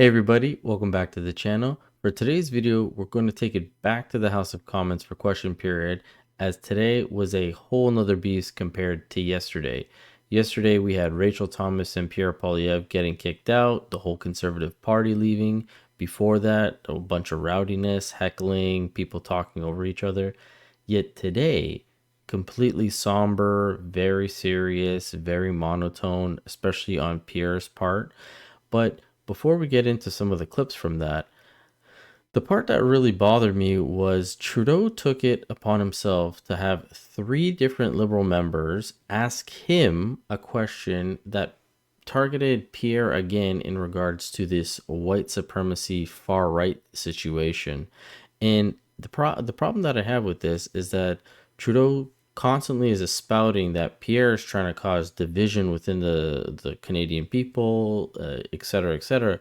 Hey everybody, welcome back to the channel. For today's video, we're going to take it back to the House of Commons for question period, as today was a whole nother beast compared to yesterday. Yesterday we had Rachel Thomas and Pierre Poilievre getting kicked out, the whole Conservative Party leaving. Before that, a bunch of rowdiness, heckling, people talking over each other. Yet today, completely somber, very serious, very monotone, especially on Pierre's part. But before we get into some of the clips from that, the part that really bothered me was Trudeau took it upon himself to have three different Liberal members ask him a question that targeted Pierre again in regards to this white supremacy far right situation. And the problem that I have with this is that Trudeau constantly is espouting that Pierre is trying to cause division within the Canadian people, et cetera, et cetera.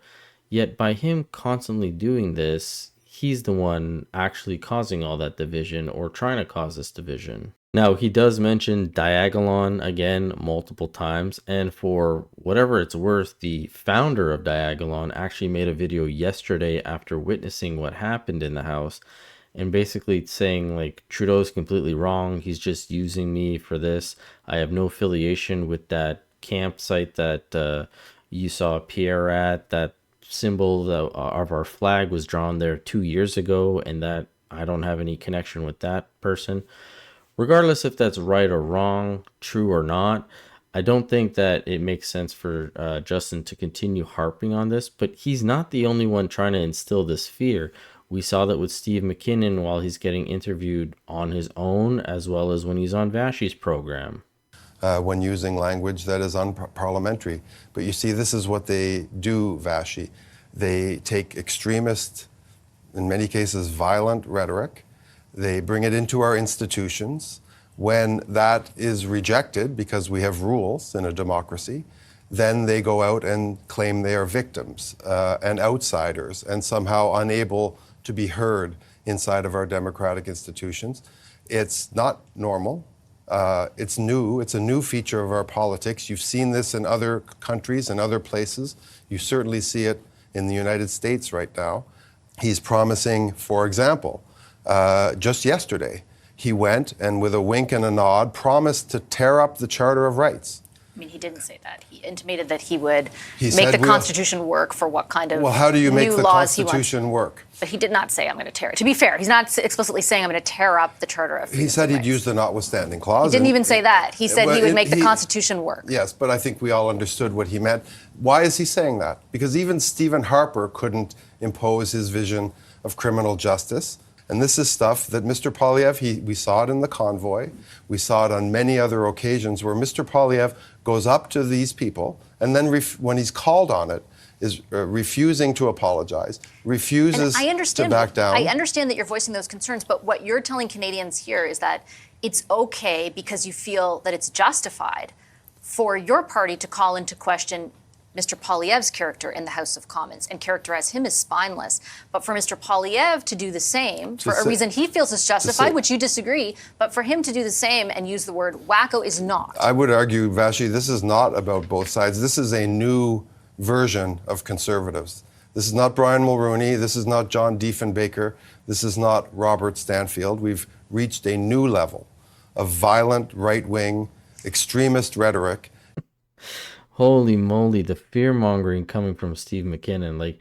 Yet by him constantly doing this, he's the one actually causing all that division or trying to cause this division. Now, he does mention Diagolon again multiple times, and for whatever it's worth, the founder of Diagolon actually made a video yesterday after witnessing what happened in the House, and basically saying like Trudeau's completely wrong. He's just using me for this. I have no affiliation with that campsite that you saw Pierre at. That symbol of our flag was drawn there 2 years ago, and that I don't have any connection with that person. Regardless if that's right or wrong, true or not, I don't think that it makes sense for Justin to continue harping on this, but he's not the only one trying to instill this fear. We saw that with Steve McKinnon while he's getting interviewed on his own, as well as when he's on Vashie's program. When using language that is unparliamentary. But you see, this is what they do, Vashie. They take extremist, in many cases violent rhetoric, they bring it into our institutions. When that is rejected, because we have rules in a democracy, then they go out and claim they are victims and outsiders and somehow unable to be heard inside of our democratic institutions. It's not normal. It's new. It's a new feature of our politics. You've seen this in other countries and other places. You certainly see it in the United States right now. He's promising, for example, just yesterday, he went and with a wink and a nod promised to tear up the Charter of Rights. I mean, he didn't say that. He intimated that he would make the Constitution work for what kind of Well, how do you make the Constitution work? But he did not say, I'm going to tear it. To be fair, he's not explicitly saying, I'm going to tear up the Charter of Rights. He said he'd use the notwithstanding clause. He didn't even say that. He said he would make the Constitution work. Yes, but I think we all understood what he meant. Why is he saying that? Because even Stephen Harper couldn't impose his vision of criminal justice. And this is stuff that Mr. Poilievre, we saw it in the convoy, we saw it on many other occasions where Mr. Poilievre goes up to these people and then when he's called on it, is refusing to apologize, refuses to back down. I understand that you're voicing those concerns, but what you're telling Canadians here is that it's okay because you feel that it's justified for your party to call into question Mr. Poilievre's character in the House of Commons and characterize him as spineless. But for Mr. Poilievre to do the same, for a reason he feels is justified, which you disagree, but for him to do the same and use the word wacko is not. I would argue, Vashie, this is not about both sides. This is a new version of Conservatives. This is not Brian Mulroney. This is not John Diefenbaker. This is not Robert Stanfield. We've reached a new level of violent, right-wing, extremist rhetoric. Holy moly, the fear mongering coming from Steve McKinnon. Like,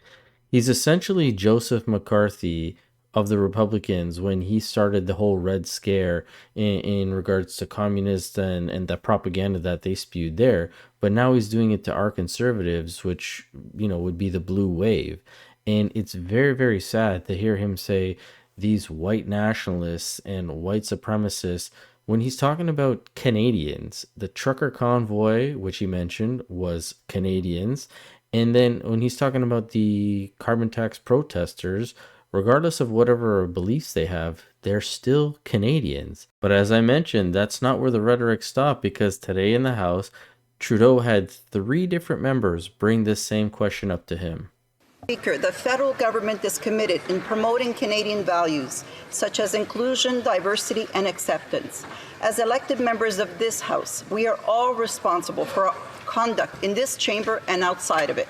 he's essentially Joseph McCarthy of the Republicans when he started the whole Red Scare in regards to communists and the propaganda that they spewed there. But now he's doing it to our conservatives, which, you know, would be the blue wave. And it's very, very sad to hear him say these white nationalists and white supremacists when he's talking about Canadians. The trucker convoy, which he mentioned, was Canadians. And then when he's talking about the carbon tax protesters, regardless of whatever beliefs they have, they're still Canadians. But as I mentioned, that's not where the rhetoric stopped, because today in the House, Trudeau had three different members bring this same question up to him. Speaker, the federal government is committed in promoting Canadian values, such as inclusion, diversity, and acceptance. As elected members of this House, we are all responsible for our conduct in this chamber and outside of it.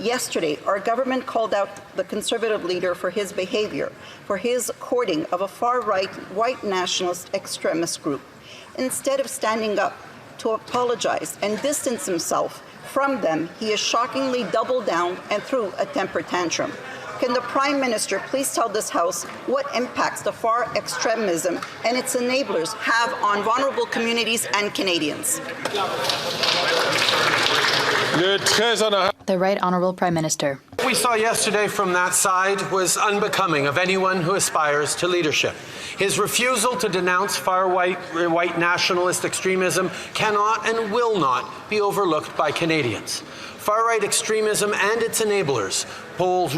Yesterday, our government called out the Conservative leader for his behavior, for his courting of a far-right white nationalist extremist group. Instead of standing up to apologize and distance himself from them, he has shockingly doubled down and threw a temper tantrum. Can the Prime Minister please tell this House what impacts the far extremism and its enablers have on vulnerable communities and Canadians? The Right Honourable Prime Minister. What we saw yesterday from that side was unbecoming of anyone who aspires to leadership. His refusal to denounce far-right nationalist extremism cannot and will not be overlooked by Canadians. Far-right extremism and its enablers pose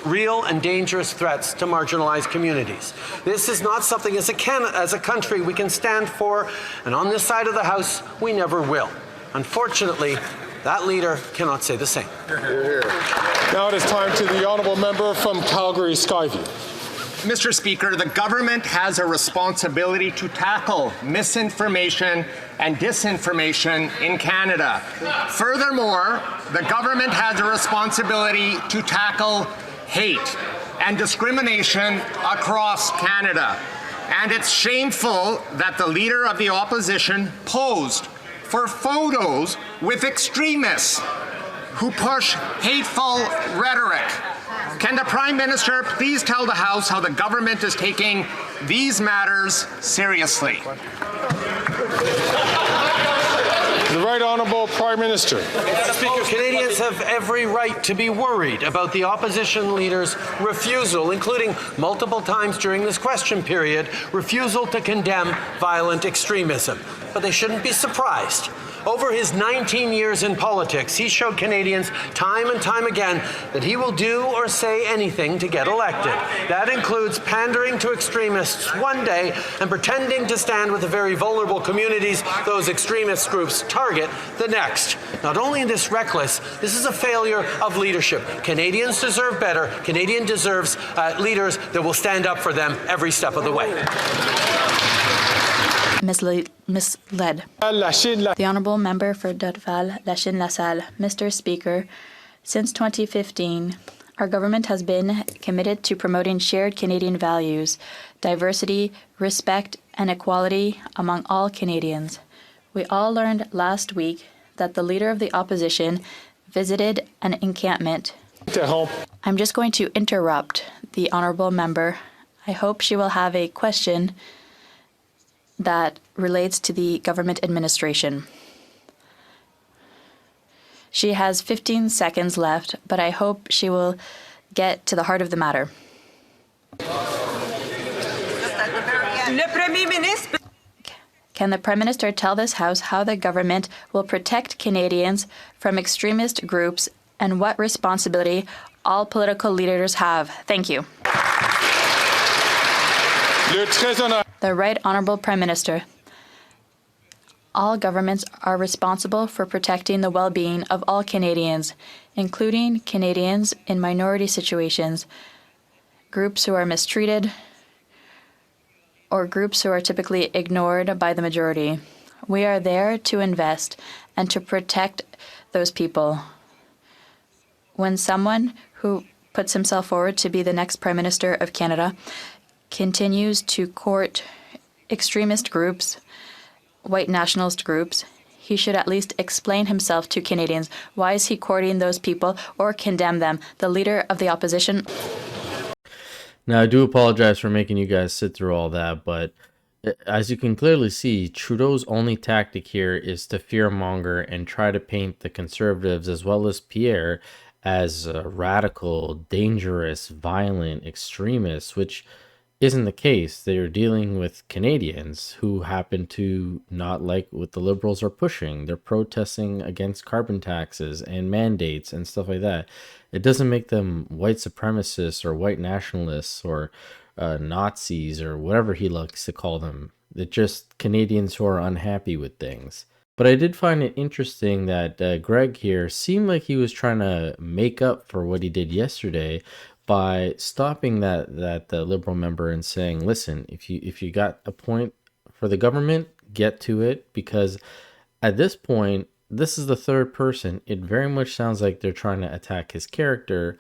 real and dangerous threats to marginalized communities. This is not something as a country we can stand for, and on this side of the House, we never will. Unfortunately, that leader cannot say the same. Now it is time to the honourable member from Calgary Skyview. Mr. Speaker, the government has a responsibility to tackle misinformation and disinformation in Canada. Furthermore, the government has a responsibility to tackle hate and discrimination across Canada. And it's shameful that the leader of the opposition posed for photos with extremists who push hateful rhetoric. Can the Prime Minister please tell the House how the government is taking these matters seriously? The Right Honourable Prime Minister. Speaker, Canadians have every right to be worried about the opposition leader's refusal, including multiple times during this question period, refusal to condemn violent extremism. But they shouldn't be surprised. Over his 19 years in politics, he showed Canadians time and time again that he will do or say anything to get elected. That includes pandering to extremists one day and pretending to stand with the very vulnerable communities those extremist groups target the next. Not only is this reckless, this is a failure of leadership. Canadians deserve better. Canadian deserves leaders that will stand up for them every step of the way. Misled. The Honourable Member for Dorval-Lachine-LaSalle. Mr. Speaker, since 2015, our government has been committed to promoting shared Canadian values, diversity, respect, and equality among all Canadians. We all learned last week that the Leader of the Opposition visited an encampment. I'm just going to interrupt the Honourable Member. I hope she will have a question that relates to the government administration. She has 15 seconds left, but I hope she will get to the heart of the matter. Can the Prime Minister tell this House how the government will protect Canadians from extremist groups and what responsibility all political leaders have? Thank you. The Right Honourable Prime Minister. All governments are responsible for protecting the well-being of all Canadians, including Canadians in minority situations, groups who are mistreated, or groups who are typically ignored by the majority. We are there to invest and to protect those people. When someone who puts himself forward to be the next Prime Minister of Canada continues to court extremist groups, white nationalist groups, he should at least explain himself to Canadians. Why is he courting those people or condemn them? The Leader of the Opposition. Now, I do apologize for making you guys sit through all that, but as you can clearly see, Trudeau's only tactic here is to fearmonger and try to paint the Conservatives as well as Pierre as radical, dangerous, violent extremists, which isn't the case. They're dealing with Canadians who happen to not like what the Liberals are pushing. They're protesting against carbon taxes and mandates and stuff like that. It doesn't make them white supremacists or white nationalists or Nazis or whatever he likes to call them. They're just Canadians who are unhappy with things. But I did find it interesting that Greg here seemed like he was trying to make up for what he did yesterday by stopping that Liberal member and saying, listen, if you got a point for the government, get to it, because at this point this is the third person. It very much sounds like they're trying to attack his character,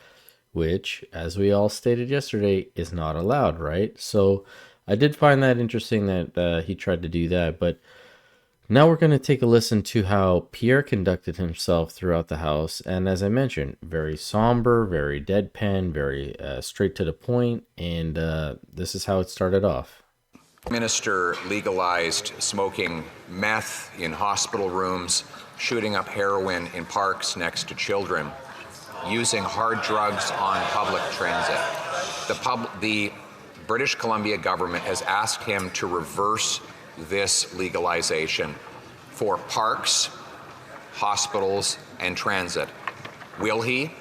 which, as we all stated yesterday, is not allowed, right? So I did find that interesting that he tried to do that. But now we're going to take a listen to how Pierre conducted himself throughout the House. And as I mentioned, very somber, very deadpan, very straight to the point. And this is how it started off. Minister legalized smoking meth in hospital rooms, shooting up heroin in parks next to children, using hard drugs on public transit. The British Columbia government has asked him to reverse this legalization for parks, hospitals, and transit. Will he?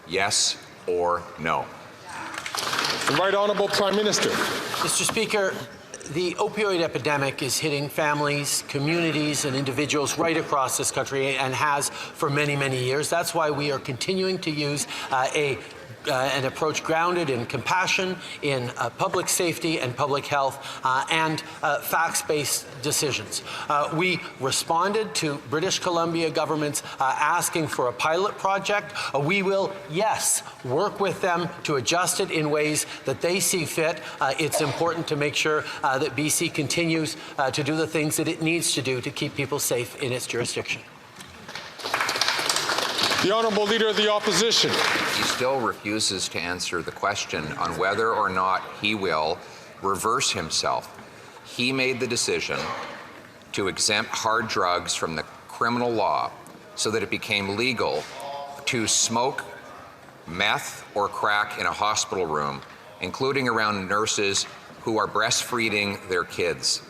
Yes or no? The Right Honourable Prime Minister. Mr. Speaker, the opioid epidemic is hitting families, communities, and individuals right across this country and has for many, many years. That's why we are continuing to use an approach grounded in compassion, in public safety and public health, and facts-based decisions. We responded to British Columbia government's asking for a pilot project. We will, yes, work with them to adjust it in ways that they see fit. It's important to make sure that BC continues to do the things that it needs to do to keep people safe in its jurisdiction. The Honourable Leader of the Opposition. He still refuses to answer the question on whether or not he will reverse himself. He made the decision to exempt hard drugs from the criminal law so that it became legal to smoke meth or crack in a hospital room, including around nurses who are breastfeeding their kids.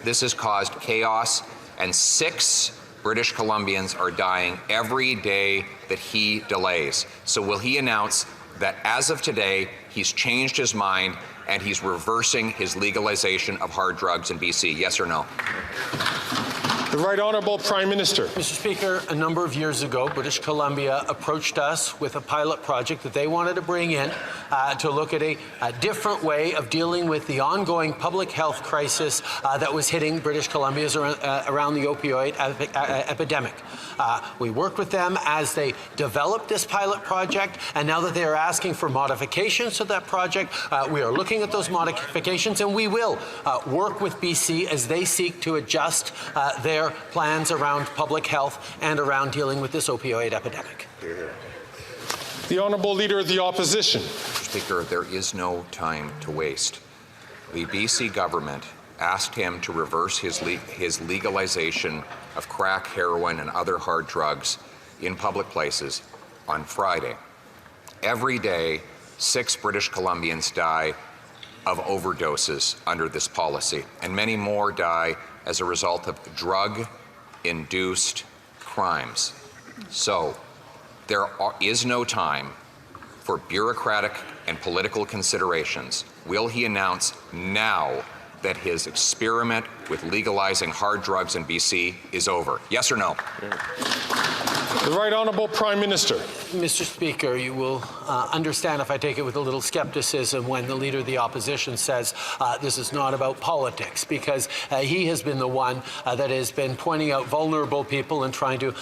This has caused chaos, and 6 British Columbians are dying every day that he delays. So will he announce that as of today, he's changed his mind and he's reversing his legalization of hard drugs in BC? Yes or no? The Right Honourable Prime Minister. Mr. Speaker, a number of years ago, British Columbia approached us with a pilot project that they wanted to bring in to look at a different way of dealing with the ongoing public health crisis that was hitting British Columbia around the opioid epidemic. We worked with them as they developed this pilot project, and now that they are asking for modifications to that project, we are looking at those modifications, and we will work with BC as they seek to adjust their plans around public health and around dealing with this opioid epidemic. The Honourable Leader of the Opposition. Mr. Speaker, there is no time to waste. The BC government asked him to reverse his legalization of crack, heroin, and other hard drugs in public places on Friday. Every day, 6 British Columbians die of overdoses under this policy, and many more die as a result of drug-induced crimes. So there is no time for bureaucratic and political considerations. Will he announce now that his experiment with legalizing hard drugs in BC is over? Yes or no? The Right Honourable Prime Minister. Mr. Speaker, you will understand if I take it with a little skepticism when the Leader of the Opposition says this is not about politics, because he has been the one that has been pointing out vulnerable people and trying to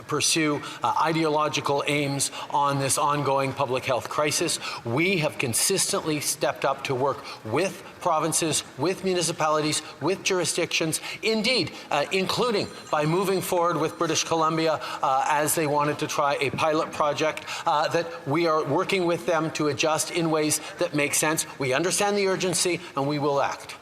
pursue ideological aims on this ongoing public health crisis. We have consistently stepped up to work with provinces, with municipalities, with jurisdictions, indeed, including by moving forward with British Columbia as they wanted to try a pilot project that we are working with them to adjust in ways that make sense. We understand the urgency and we will act.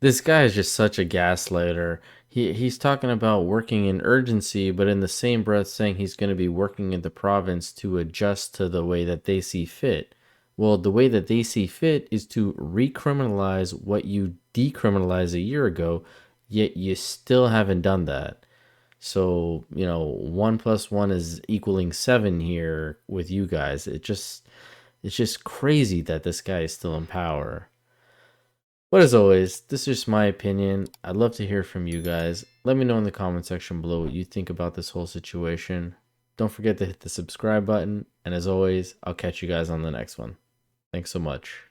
This guy is just such a gaslighter. He's talking about working in urgency, but in the same breath saying he's going to be working in the province to adjust to the way that they see fit. Well, the way that they see fit is to recriminalize what you decriminalized a year ago, yet you still haven't done that. So, 1 + 1 is equaling 7 here with you guys. It's just crazy that this guy is still in power. But as always, this is just my opinion. I'd love to hear from you guys. Let me know in the comment section below what you think about this whole situation. Don't forget to hit the subscribe button. And as always, I'll catch you guys on the next one. Thanks so much.